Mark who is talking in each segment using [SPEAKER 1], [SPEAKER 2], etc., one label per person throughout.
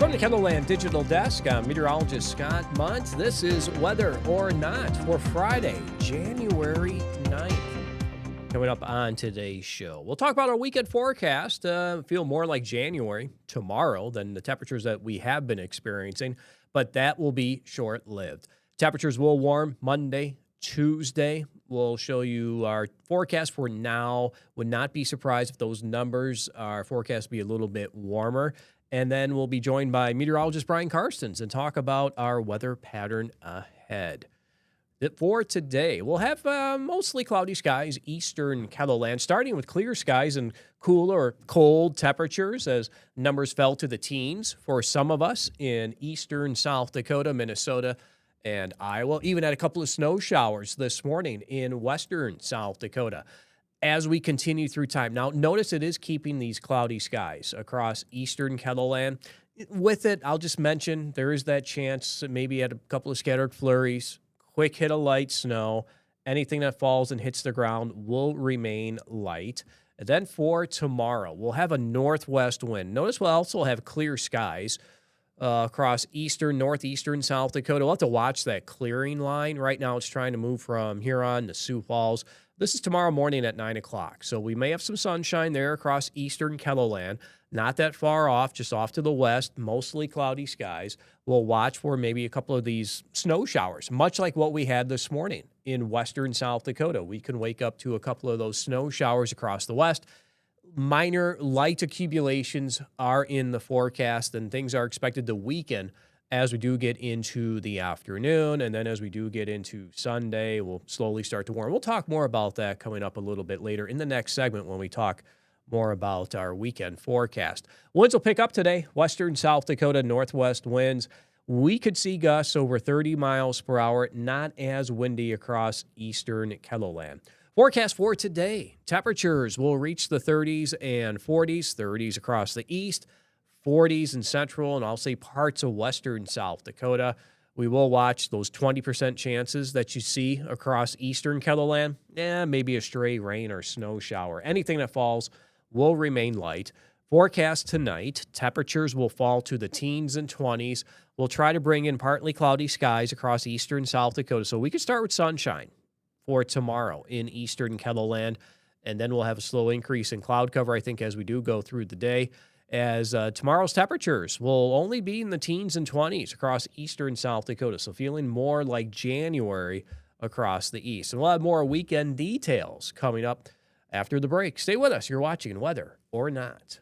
[SPEAKER 1] From the KELOLAND Digital Desk, I'm meteorologist Scott Mundt. This is Weather or Not for Friday, January 9th. Coming up on today's show, we'll talk about our weekend forecast. Feel more like January tomorrow than the temperatures that we have been experiencing, but that will be short-lived. Temperatures will warm Monday, Tuesday. We'll show you our forecast for now. Would not be surprised if those numbers are forecast to be a little bit warmer. And then we'll be joined by meteorologist Brian Karstens and talk about our weather pattern ahead. For today, we'll have mostly cloudy skies, eastern KELOLAND, starting with clear skies and cooler or cold temperatures as numbers fell to the teens for some of us in eastern South Dakota, Minnesota, and Iowa. Even had a couple of snow showers this morning in western South Dakota. As we continue through time. Now, notice it is keeping these cloudy skies across eastern KELOLAND. With it, I'll just mention there is that chance that maybe at a couple of scattered flurries, quick hit of light snow, anything that falls and hits the ground will remain light. And then for tomorrow, we'll have a northwest wind. Notice we'll also have clear skies across eastern, northeastern South Dakota. We'll have to watch that clearing line. Right now, it's trying to move from Huron to Sioux Falls. This is tomorrow morning at 9 o'clock, so we may have some sunshine there across eastern KELOLAND. Not that far off, just off to the west, mostly cloudy skies. We'll watch for maybe a couple of these snow showers, much like what we had this morning in western South Dakota. We can wake up to a couple of those snow showers across the west. Minor light accumulations are in the forecast, and things are expected to weaken as we do get into the afternoon, and then as we do get into Sunday, we'll slowly start to warm. We'll talk more about that coming up a little bit later in the next segment when we talk more about our weekend forecast. Winds will pick up today, western South Dakota, northwest winds. We could see gusts over 30 miles per hour, not as windy across eastern KELOLAND. Forecast for today, temperatures will reach the 30s and 40s, 30s across the east, 40s in central, and I'll say parts of western South Dakota. We will watch those 20% chances that you see across eastern KELOLAND. Maybe a stray rain or snow shower. Anything that falls will remain light. Forecast tonight, temperatures will fall to the teens and 20s. We'll try to bring in partly cloudy skies across eastern South Dakota. So we could start with sunshine for tomorrow in eastern KELOLAND, and then we'll have a slow increase in cloud cover, I think, as we do go through the day. As tomorrow's temperatures will only be in the teens and 20s across eastern South Dakota, so feeling more like January across the east. And we'll have more weekend details coming up after the break. Stay with us. You're watching Weather or Not.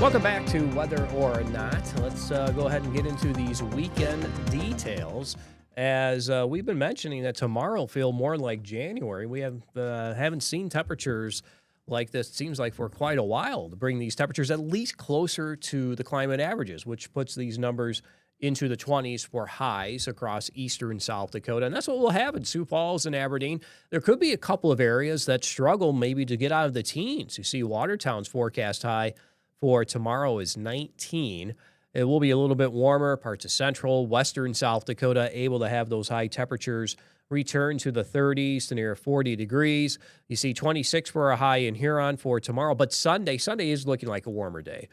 [SPEAKER 1] Welcome back to Weather or Not. Let's go ahead and get into these weekend details. As we've been mentioning that tomorrow will feel more like January. We haven't seen temperatures like this, it seems like, for quite a while to bring these temperatures at least closer to the climate averages, which puts these numbers into the 20s for highs across eastern South Dakota. And that's what we'll have in Sioux Falls and Aberdeen. There could be a couple of areas that struggle maybe to get out of the teens. You see Watertown's forecast high for tomorrow is 19. It will be a little bit warmer. Parts of central, western South Dakota able to have those high temperatures return to the 30s to near 40 degrees. You see 26 for a high in Huron for tomorrow. But Sunday is looking like a warmer day.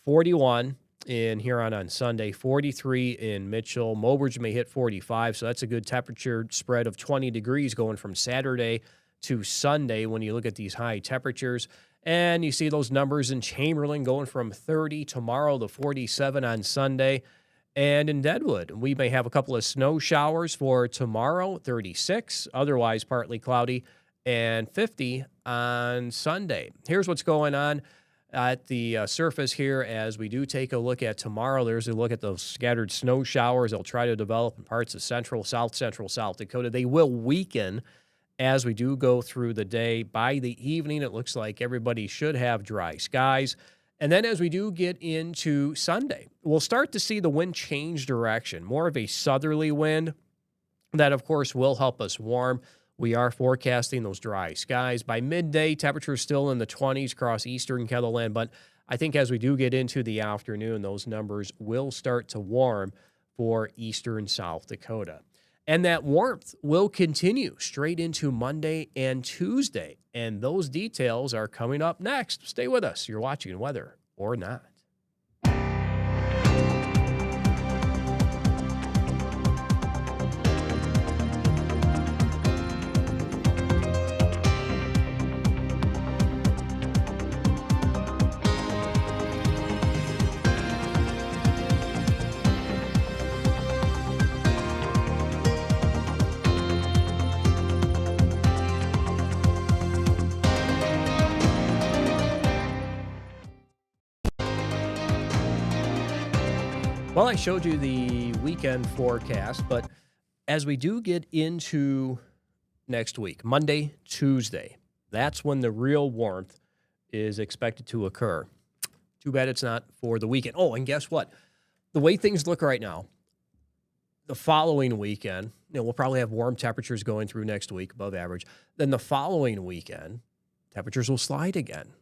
[SPEAKER 1] 41 in Huron on Sunday, 43 in Mitchell. Mobridge may hit 45, so that's a good temperature spread of 20 degrees going from Saturday to Sunday when you look at these high temperatures. And you see those numbers in Chamberlain going from 30 tomorrow to 47 on Sunday. And in Deadwood, we may have a couple of snow showers for tomorrow, 36, otherwise partly cloudy, and 50 on Sunday. Here's what's going on at the surface here as we do take a look at tomorrow. There's a look at those scattered snow showers. They'll try to develop in parts of central South Dakota. They will weaken as we do go through the day. By the evening, it looks like everybody should have dry skies. And then as we do get into Sunday, we'll start to see the wind change direction, more of a southerly wind that, of course, will help us warm. We are forecasting those dry skies. By midday, temperatures still in the 20s across eastern KELOLAND, but I think as we do get into the afternoon, those numbers will start to warm for eastern South Dakota. And that warmth will continue straight into Monday and Tuesday. And those details are coming up next. Stay with us. You're watching Weather or Not. Well, I showed you the weekend forecast, but as we do get into next week, Monday, Tuesday, that's when the real warmth is expected to occur. Too bad it's not for the weekend. Oh, and guess what? The way things look right now, the following weekend, we'll probably have warm temperatures going through next week, above average. Then the following weekend, temperatures will slide again.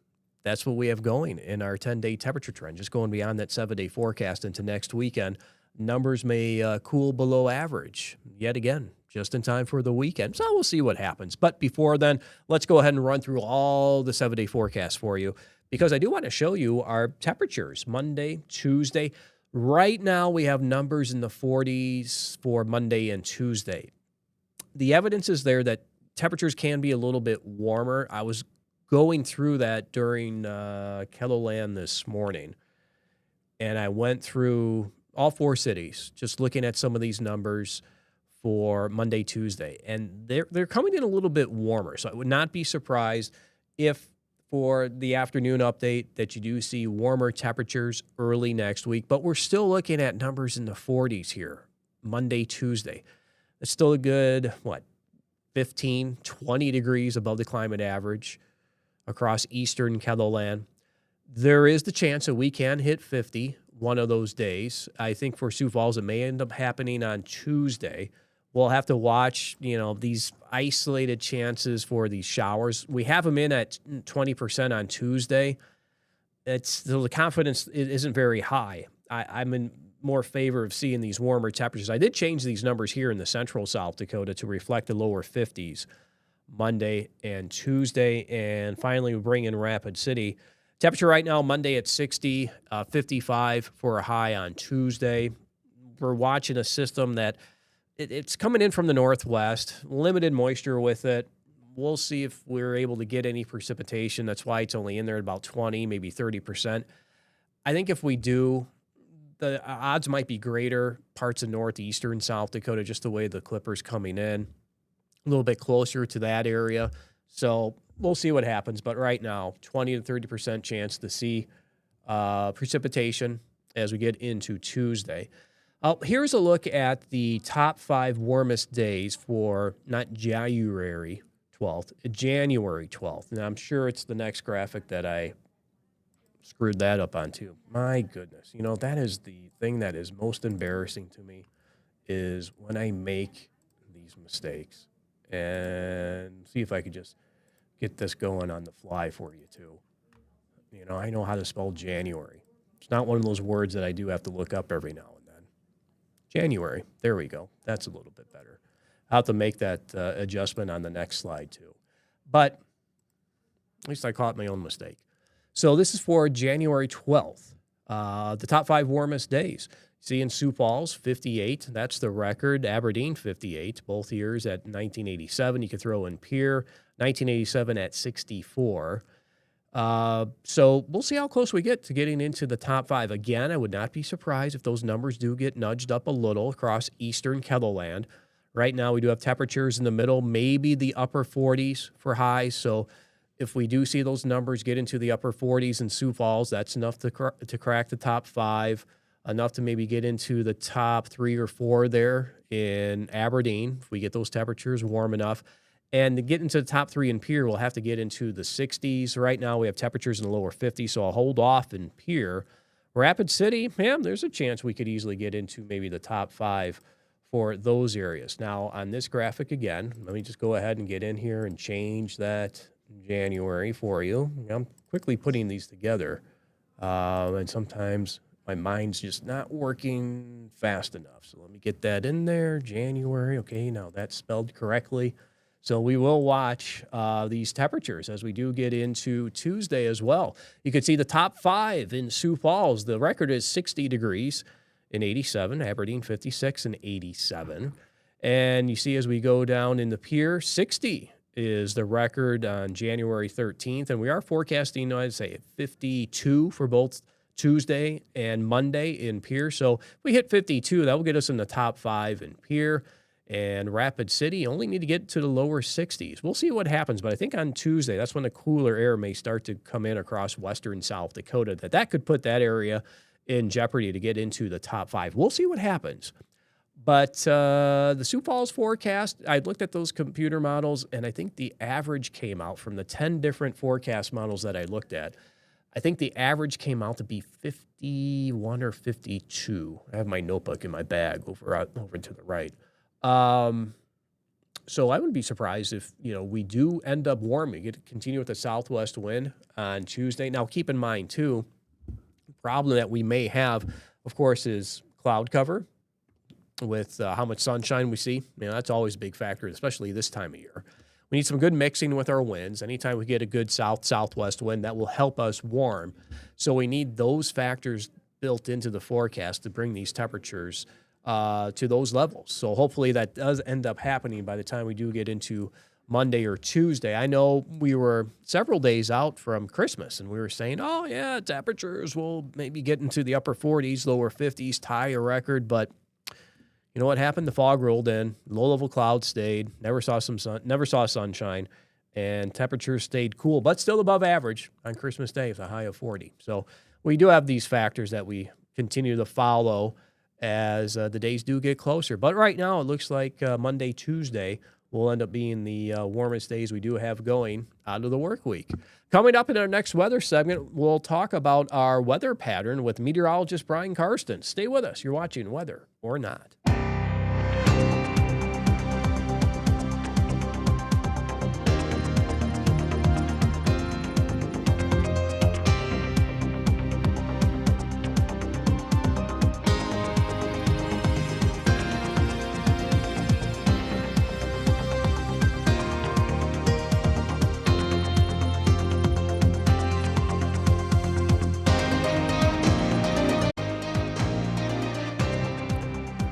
[SPEAKER 1] That's what we have going in our 10-day temperature trend, just going beyond that 7-day forecast into next weekend. Numbers may cool below average yet again, just in time for the weekend. So we'll see what happens. But before then, let's go ahead and run through all the 7-day forecasts for you, because I do want to show you our temperatures Monday, Tuesday. Right now, we have numbers in the 40s for Monday and Tuesday. The evidence is there that temperatures can be a little bit warmer. I was going through that during KELOLAND this morning, and I went through all 4 cities, just looking at some of these numbers for Monday, Tuesday, and they're coming in a little bit warmer. So I would not be surprised if for the afternoon update that you do see warmer temperatures early next week, but we're still looking at numbers in the 40s here, Monday, Tuesday. It's still a good, 15, 20 degrees above the climate average across eastern KELOLAND. There is the chance that we can hit 50 one of those days. I think for Sioux Falls, it may end up happening on Tuesday. We'll have to watch, these isolated chances for these showers. We have them in at 20% on Tuesday. So the confidence isn't very high. I'm in more favor of seeing these warmer temperatures. I did change these numbers here in the central South Dakota to reflect the lower 50s. Monday and Tuesday, and finally we bring in Rapid City. Temperature right now, Monday at 60, 55 for a high on Tuesday. We're watching a system that it's coming in from the northwest, limited moisture with it. We'll see if we're able to get any precipitation. That's why it's only in there at about 20, maybe 30%. I think if we do, the odds might be greater parts of northeastern South Dakota, just the way the Clipper's coming in. A little bit closer to that area. So we'll see what happens. But right now, 20 to 30% chance to see precipitation as we get into Tuesday. Here's a look at the top 5 warmest days for not January 12th, January 12th. And I'm sure it's the next graphic that I screwed that up on too. My goodness. That is the thing that is most embarrassing to me, is when I make these mistakes. And see if I could just get this going on the fly for you, too. I know how to spell January. It's not one of those words that I do have to look up every now and then. January. There we go. That's a little bit better. I'll have to make that adjustment on the next slide, too. But at least I caught my own mistake. So this is for January 12th, the top 5 warmest days. See in Sioux Falls, 58. That's the record. Aberdeen, 58. Both years at 1987. You could throw in Pierre, 1987 at 64. So we'll see how close we get to getting into the top 5. Again, I would not be surprised if those numbers do get nudged up a little across eastern KELOLAND. Right now, we do have temperatures in the middle, maybe the upper 40s for highs. So if we do see those numbers get into the upper 40s in Sioux Falls, that's enough to crack the top 5. Enough to maybe get into the top 3 or 4 there in Aberdeen, if we get those temperatures warm enough. And to get into the top 3 in Pierre, we'll have to get into the 60s. Right now, we have temperatures in the lower 50s, so I'll hold off in Pierre. Rapid City, there's a chance we could easily get into maybe the top 5 for those areas. Now, on this graphic again, let me just go ahead and get in here and change that January for you. I'm quickly putting these together, and sometimes my mind's just not working fast enough. So let me get that in there, January. Okay, now that's spelled correctly. So we will watch these temperatures as we do get into Tuesday as well. You can see the top 5 in Sioux Falls. The record is 60 degrees and 87, Aberdeen 56 and 87. And you see as we go down in the Pierre, 60 is the record on January 13th. And we are forecasting, I'd say, 52 for both Tuesday and Monday in Pierre. So if we hit 52, that will get us in the top 5 in Pierre. And Rapid City only need to get to the lower 60s. We'll see what happens, but I think on Tuesday, that's when the cooler air may start to come in across western South Dakota. That could put that area in jeopardy to get into the top 5. We'll see what happens. But the Sioux Falls forecast, I looked at those computer models, and I think the average came out from the 10 different forecast models that I looked at. I think the average came out to be 51 or 52. I have my notebook in my bag over to the right. So I wouldn't be surprised if, we do end up warming. It continue with the southwest wind on Tuesday. Now, keep in mind, too, the problem that we may have, of course, is cloud cover with how much sunshine we see. That's always a big factor, especially this time of year. We need some good mixing with our winds. Anytime we get a good southwest wind, that will help us warm. So we need those factors built into the forecast to bring these temperatures to those levels. So hopefully that does end up happening by the time we do get into Monday or Tuesday. I know we were several days out from Christmas, and we were saying, oh, yeah, temperatures will maybe get into the upper 40s, lower 50s, tie a record. But you know what happened? The fog rolled in, low-level clouds stayed, never saw sunshine, and temperatures stayed cool, but still above average on Christmas Day with a high of 40. So we do have these factors that we continue to follow as the days do get closer. But right now, it looks like Monday, Tuesday will end up being the warmest days we do have going out of the work week. Coming up in our next weather segment, we'll talk about our weather pattern with meteorologist Brian Karstens. Stay with us. You're watching Weather or Not.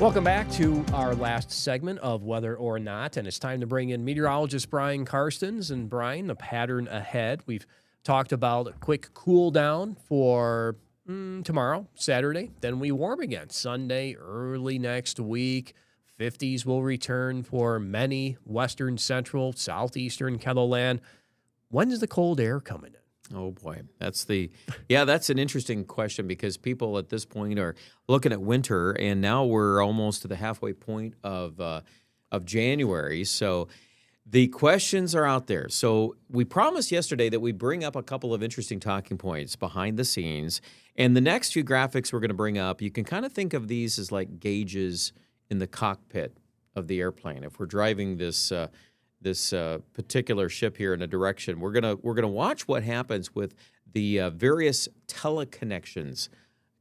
[SPEAKER 1] Welcome back to our last segment of Weather or Not, and it's time to bring in meteorologist Brian Karstens. And Brian, the pattern ahead. We've talked about a quick cool down for tomorrow, Saturday. Then we warm again Sunday, early next week. 50s will return for many western, central, southeastern KELOLAND. When is the cold air coming in?
[SPEAKER 2] Oh, boy. That's an interesting question because people at this point are looking at winter, and now we're almost to the halfway point of January. So the questions are out there. So we promised yesterday that we bring up a couple of interesting talking points behind the scenes. And the next few graphics we're going to bring up, you can kind of think of these as like gauges in the cockpit of the airplane. If we're driving this particular ship here in a direction, we're gonna watch what happens with the various teleconnections.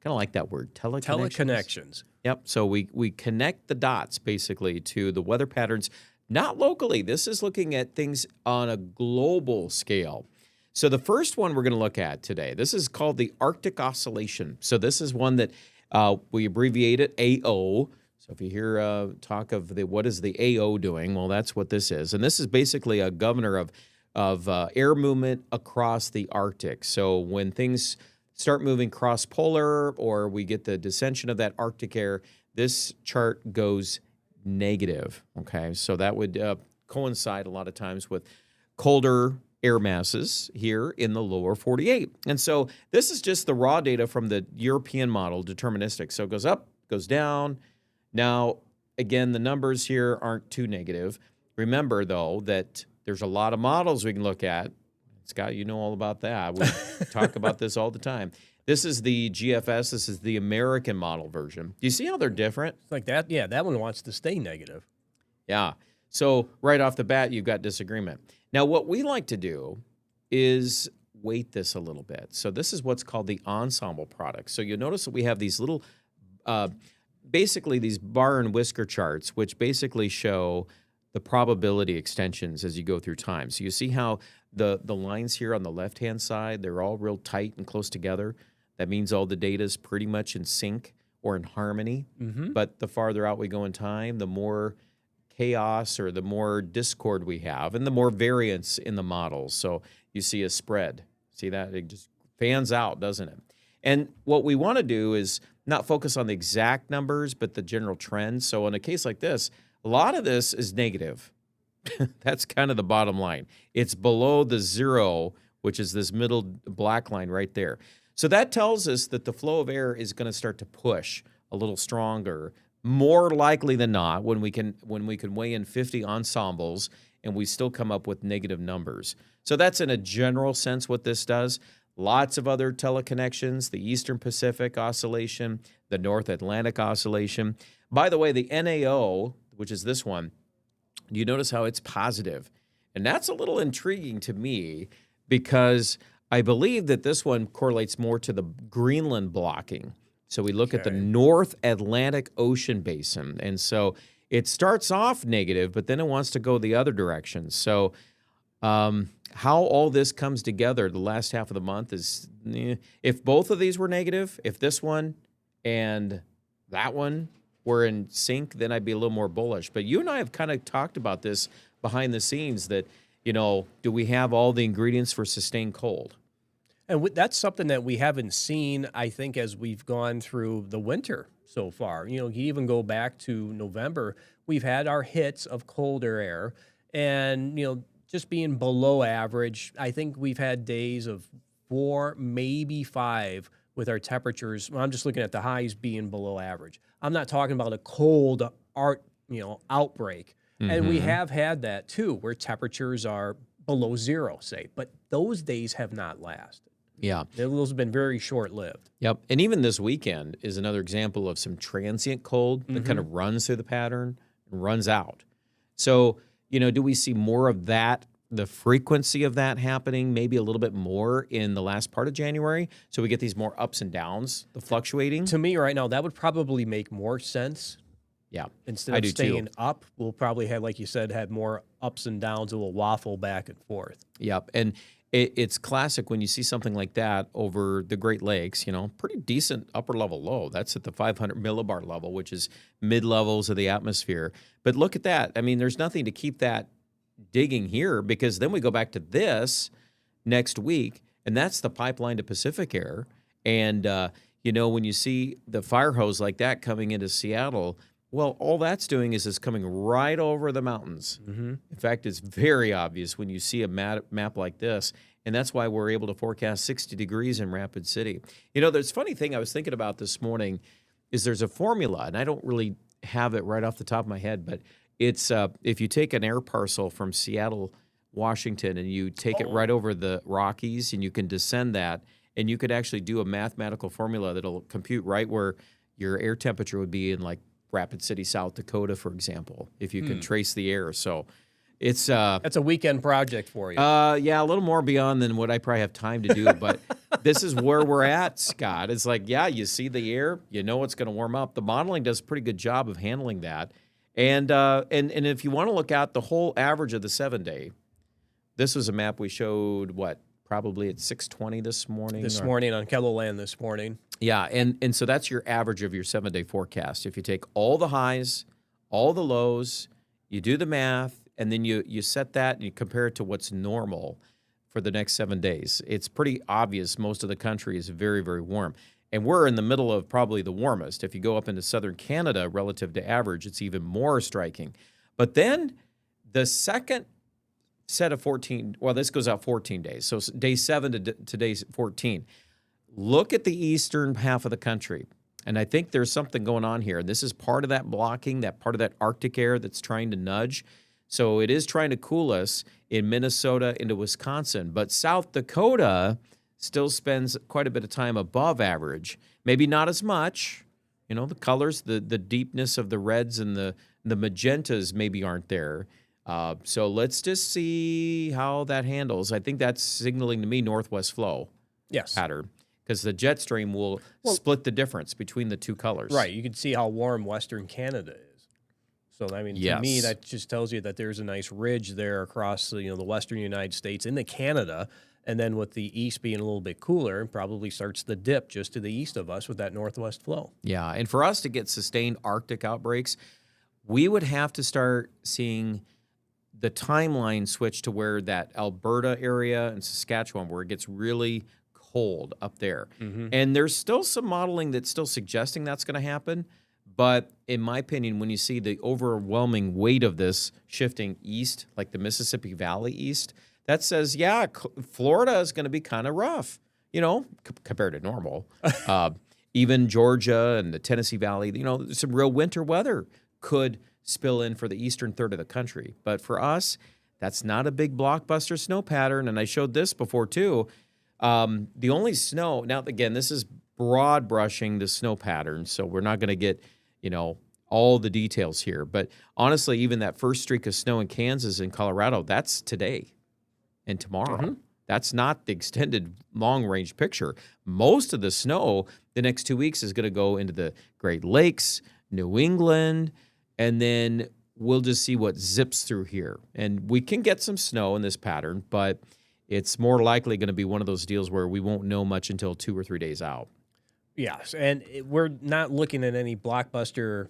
[SPEAKER 2] Kind of like that word, teleconnections. Yep. So we connect the dots basically to the weather patterns, not locally. This is looking at things on a global scale. So the first one we're going to look at today, this is called the Arctic Oscillation. So this is one that we abbreviate it AO. So if you hear talk of what is the AO doing, well, that's what this is. And this is basically a governor of air movement across the Arctic. So when things start moving cross-polar or we get the descension of that Arctic air, this chart goes negative, okay? So that would coincide a lot of times with colder air masses here in the lower 48. And so this is just the raw data from the European model, deterministic. So it goes up, goes down. Now, again, the numbers here aren't too negative. remember, though, that there's a lot of models we can look at. Scott, you know all about that. We talk about this all the time. This is the GFS. This is the American model version. Do you see how they're different?
[SPEAKER 1] It's like that. Yeah, that one wants to stay negative.
[SPEAKER 2] Yeah. So right off the bat, you've got disagreement. Now, what we like to do is weight this a little bit. So this is what's called the ensemble product. So you'll notice that we have these little, basically these bar and whisker charts, which basically show the probability extensions as you go through time. So you see how the lines here on the left-hand side, they're all real tight and close together. That means all the data is pretty much in sync or in harmony. But the farther out we go in time, the more chaos or the more discord we have and the more variance in the models. So you see a spread. See that? It just fans out, doesn't it? And what we want to do is not focus on the exact numbers, but the general trends. So in a case like this, a lot of this is negative. That's kind of the bottom line. It's below the zero, which is this middle black line right there. So that tells us that the flow of air is going to start to push a little stronger, more likely than not, when we can weigh in 50 ensembles and we still come up with negative numbers. So that's in a general sense what this does. Lots of other teleconnections, the Eastern Pacific Oscillation, the North Atlantic Oscillation. By the way, the NAO, which is this one, do you notice how it's positive? And that's a little intriguing to me because I believe that this one correlates more to the Greenland blocking. So we look at the North Atlantic Ocean basin. And so it starts off negative, but then it wants to go the other direction. So how all this comes together the last half of the month is, if both of these were negative, if this one and that one were in sync, then I'd be a little more bullish. But you and I have kind of talked about this behind the scenes that, do we have all the ingredients for sustained cold?
[SPEAKER 1] And that's something that we haven't seen, I think, as we've gone through the winter so far. You even go back to November, we've had our hits of colder air and, just being below average. I think we've had days of 4, maybe 5 with our temperatures. Well, I'm just looking at the highs being below average. I'm not talking about a cold outbreak. And we have had that too, where temperatures are below zero, say, but those days have not lasted.
[SPEAKER 2] Yeah.
[SPEAKER 1] Those have been very short-lived.
[SPEAKER 2] Yep. And even this weekend is another example of some transient cold that kind of runs through the pattern and runs out. So, do we see more of that, the frequency of that happening, maybe a little bit more in the last part of January? So we get these more ups and downs, the fluctuating?
[SPEAKER 1] To me right now, that would probably make more sense.
[SPEAKER 2] Yeah.
[SPEAKER 1] Instead of staying up, we'll probably have, like you said, have more ups and downs. It will waffle back and forth.
[SPEAKER 2] Yep. And it's classic when you see something like that over the Great Lakes, pretty decent upper level low. That's at the 500 millibar level, which is mid levels of the atmosphere. But look at that. I mean, there's nothing to keep that digging here because then we go back to this next week, and that's the pipeline to Pacific air. And, when you see the fire hose like that coming into Seattle, well, all that's doing is it's coming right over the mountains. In fact, it's very obvious when you see a map like this, and that's why we're able to forecast 60 degrees in Rapid City. There's a funny thing I was thinking about this morning is there's a formula, and I don't really have it right off the top of my head, but it's if you take an air parcel from Seattle, Washington, and you take it right over the Rockies, and you can descend that, and you could actually do a mathematical formula that'll compute right where your air temperature would be in, like, Rapid City, South Dakota, for example, if you can trace the air. So it's
[SPEAKER 1] that's a weekend project for you.
[SPEAKER 2] Yeah, a little more beyond than what I probably have time to do, but this is where we're at, Scott. It's like, yeah, you see the air, it's going to warm up. The modeling does a pretty good job of handling that. And if you want to look at the whole average of the 7-day, this was a map we showed probably at 6:20 this morning.
[SPEAKER 1] This morning on KELOLAND this morning.
[SPEAKER 2] Yeah, and so that's your average of your 7-day forecast. If you take all the highs, all the lows, you do the math, and then you set that and you compare it to what's normal for the next 7 days. It's pretty obvious most of the country is very, very warm. And we're in the middle of probably the warmest. If you go up into southern Canada relative to average, it's even more striking. But then the second set of 14, well, this goes out 14 days. So day 7 to day 14. Look at the eastern half of the country. And I think there's something going on here. This is part of that blocking, that part of that Arctic air that's trying to nudge. So it is trying to cool us in Minnesota into Wisconsin. But South Dakota still spends quite a bit of time above average. Maybe not as much. The colors, the deepness of the reds and the magentas maybe aren't there. So let's just see how that handles. I think that's signaling to me northwest flow pattern, because the jet stream will split the difference between the two colors.
[SPEAKER 1] Right. You can see how warm western Canada is. So, to me, that just tells you that there's a nice ridge there across the western United States into Canada. And then with the east being a little bit cooler, it probably starts the dip just to the east of us with that northwest flow.
[SPEAKER 2] Yeah. And for us to get sustained Arctic outbreaks, we would have to start seeing the timeline switch to where that Alberta area and Saskatchewan, where it gets really cold up there. And there's still some modeling that's still suggesting that's going to happen. But in my opinion, when you see the overwhelming weight of this shifting east, like the Mississippi Valley east, that says, Florida is going to be kind of rough, compared to normal. Even Georgia and the Tennessee Valley, some real winter weather could spill in for the eastern third of the country. But for us, that's not a big blockbuster snow pattern. And I showed this before too. The only snow, now again, this is broad brushing the snow pattern, so we're not going to get, all the details here. But honestly, even that first streak of snow in Kansas and Colorado, that's today and tomorrow. That's not the extended long-range picture. Most of the snow the next 2 weeks is going to go into the Great Lakes, New England, and then we'll just see what zips through here. And we can get some snow in this pattern, but it's more likely going to be one of those deals where we won't know much until 2 or 3 days out.
[SPEAKER 1] Yes, and we're not looking at any blockbuster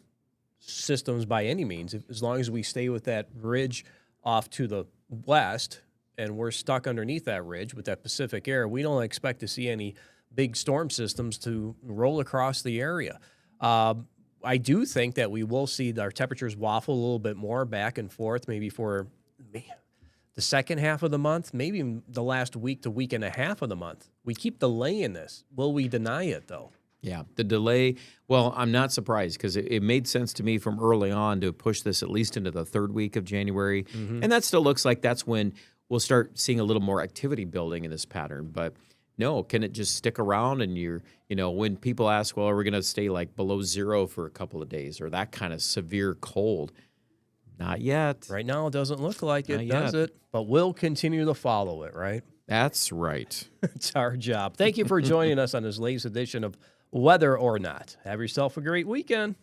[SPEAKER 1] systems by any means. As long as we stay with that ridge off to the west and we're stuck underneath that ridge with that Pacific air, we don't expect to see any big storm systems to roll across the area. I do think that we will see our temperatures waffle a little bit more back and forth, maybe for the second half of the month, maybe the last week to week and a half of the month. We keep delaying this. Will we deny it, though?
[SPEAKER 2] Yeah, the delay, well, I'm not surprised because it made sense to me from early on to push this at least into the third week of January. And that still looks like that's when we'll start seeing a little more activity building in this pattern. But no, can it just stick around? And when people ask, well, are we going to stay like below zero for a couple of days or that kind of severe cold? Not yet.
[SPEAKER 1] Right now, it doesn't look like it,
[SPEAKER 2] Not
[SPEAKER 1] does
[SPEAKER 2] yet.
[SPEAKER 1] it? But we'll continue to follow it, right?
[SPEAKER 2] That's right.
[SPEAKER 1] It's our job. Thank you for joining us on this latest edition of Whether or Not. Have yourself a great weekend.